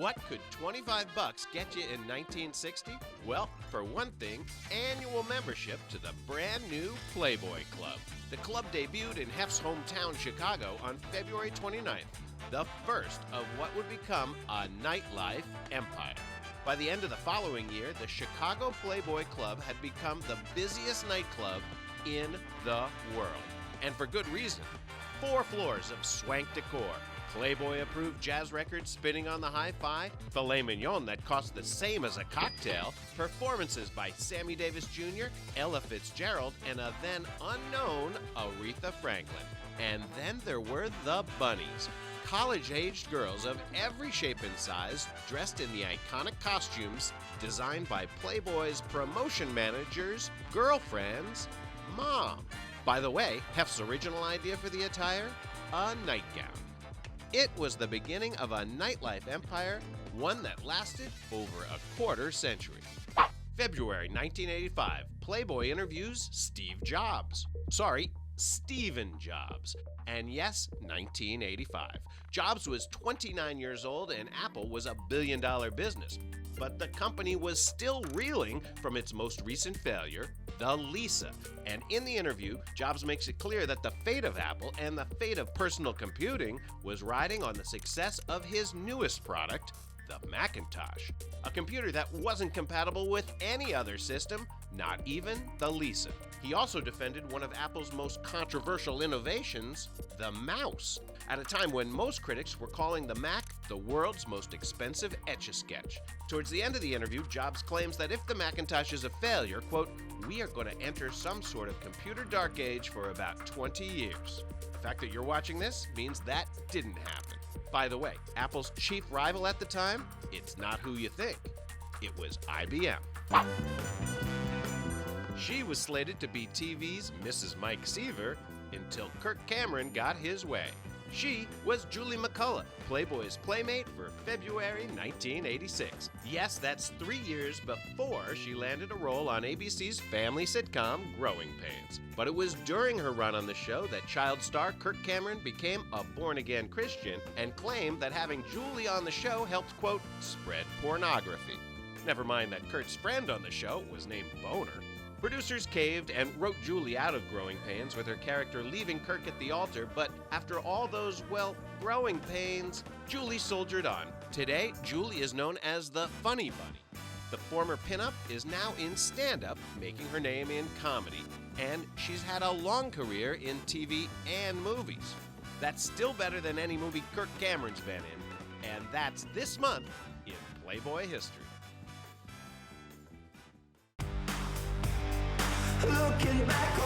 What could 25 bucks get you in 1960? Well, for one thing, annual membership to the brand new Playboy Club. The club debuted in Hef's hometown, Chicago, on February 29th, the first of what would become a nightlife empire. By the end of the following year, the Chicago Playboy Club had become the busiest nightclub in the world. And for good reason. 4 floors of swank decor, Playboy-approved jazz records spinning on the hi-fi, filet mignon that cost the same as a cocktail, performances by Sammy Davis Jr., Ella Fitzgerald, and a then unknown Aretha Franklin. And then there were the bunnies. College-aged girls of every shape and size dressed in the iconic costumes designed by Playboy's promotion manager's girlfriend's mom. By the way, Hef's original idea for the attire? A nightgown. It was the beginning of a nightlife empire, one that lasted over a quarter century. February 1985, Playboy interviews Steve Jobs. Sorry, Stephen Jobs. And yes, 1985. Jobs was 29 years old and Apple was a billion-dollar business. But the company was still reeling from its most recent failure, the Lisa. And in the interview, Jobs makes it clear that the fate of Apple and the fate of personal computing was riding on the success of his newest product, the Macintosh. A computer that wasn't compatible with any other system, not even the Lisa. He also defended one of Apple's most controversial innovations, the mouse, at a time when most critics were calling the Mac the world's most expensive Etch-a-Sketch. Towards the end of the interview, Jobs claims that if the Macintosh is a failure, quote, "we are going to enter some sort of computer dark age for about 20 years. The fact that you're watching this means that didn't happen. By the way, Apple's chief rival at the time, it's not who you think. It was IBM. She was slated to be TV's Mrs. Mike Seaver until Kirk Cameron got his way. She was Julie McCullough, Playboy's playmate for February 1986. Yes, that's 3 years before she landed a role on ABC's family sitcom Growing Pains. But it was during her run on the show that child star Kirk Cameron became a born-again Christian and claimed that having Julie on the show helped, quote, spread pornography. Never mind that Kurt's friend on the show was named Boner. Producers caved and wrote Julie out of Growing Pains with her character leaving Kirk at the altar, but after all those, well, growing pains, Julie soldiered on. Today, Julie is known as the Funny Bunny. The former pinup is now in stand-up, making her name in comedy, and she's had a long career in TV and movies. That's still better than any movie Kirk Cameron's been in, and that's this month in Playboy history. Looking back